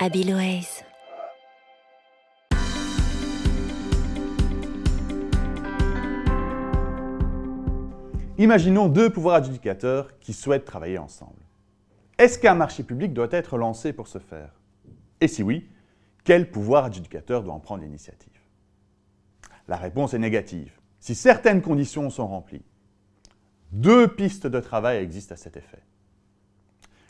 Abiloaise. Imaginons deux pouvoirs adjudicateurs qui souhaitent travailler ensemble. Est-ce qu'un marché public doit être lancé pour ce faire? Et si oui, quel pouvoir adjudicateur doit en prendre l'initiative? La réponse est négative, si certaines conditions sont remplies. Deux pistes de travail existent à cet effet.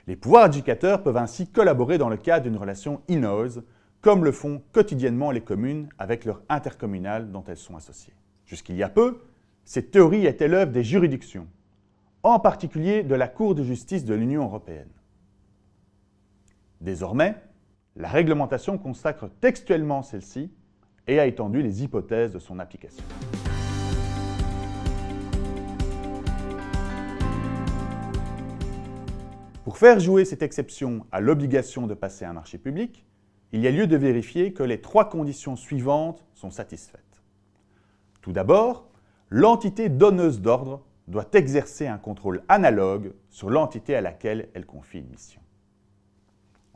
Les pouvoirs adjudicateurs peuvent ainsi collaborer dans le cadre d'une relation in-house, comme le font quotidiennement les communes avec leur intercommunale dont elles sont associées. Jusqu'il y a peu, cette théorie était l'œuvre des juridictions, en particulier de la Cour de justice de l'Union européenne. Désormais, la réglementation consacre textuellement celle-ci et a étendu les hypothèses de son application. Pour faire jouer cette exception à l'obligation de passer un marché public, il y a lieu de vérifier que les trois conditions suivantes sont satisfaites. Tout d'abord, l'entité donneuse d'ordre doit exercer un contrôle analogue sur l'entité à laquelle elle confie une mission.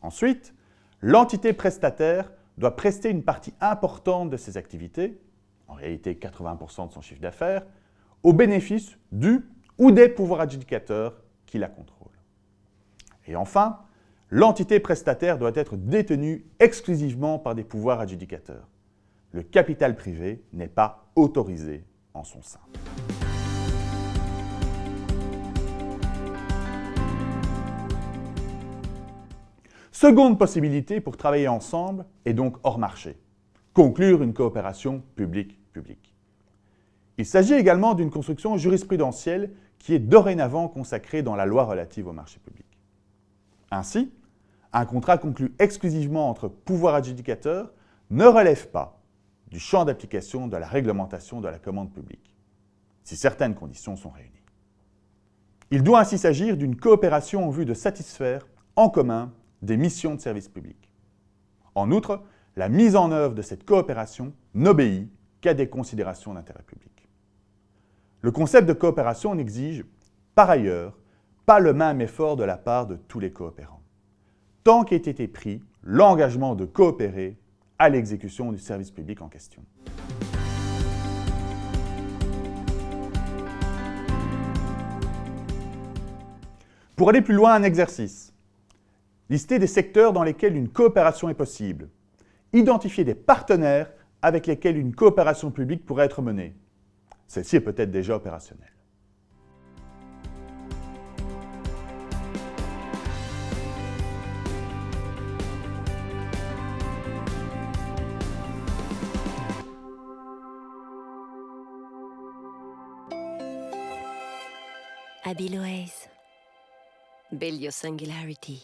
Ensuite, l'entité prestataire doit prester une partie importante de ses activités, en réalité 80% de son chiffre d'affaires, au bénéfice du ou des pouvoirs adjudicateurs qui la contrôlent. Et enfin, l'entité prestataire doit être détenue exclusivement par des pouvoirs adjudicateurs. Le capital privé n'est pas autorisé en son sein. Seconde possibilité pour travailler ensemble et donc hors marché, conclure une coopération public-public. Il s'agit également d'une construction jurisprudentielle qui est dorénavant consacrée dans la loi relative au marché public. Ainsi, un contrat conclu exclusivement entre pouvoirs adjudicateurs ne relève pas du champ d'application de la réglementation de la commande publique, si certaines conditions sont réunies. Il doit ainsi s'agir d'une coopération en vue de satisfaire en commun des missions de service public. En outre, la mise en œuvre de cette coopération n'obéit qu'à des considérations d'intérêt public. Le concept de coopération n'exige, par ailleurs, pas le même effort de la part de tous les coopérants, tant qu'ait été pris l'engagement de coopérer à l'exécution du service public en question. Pour aller plus loin, un exercice. Lister des secteurs dans lesquels une coopération est possible. Identifier des partenaires avec lesquels une coopération publique pourrait être menée. Celle-ci est peut-être déjà opérationnelle. Abiloaise. Build your singularity.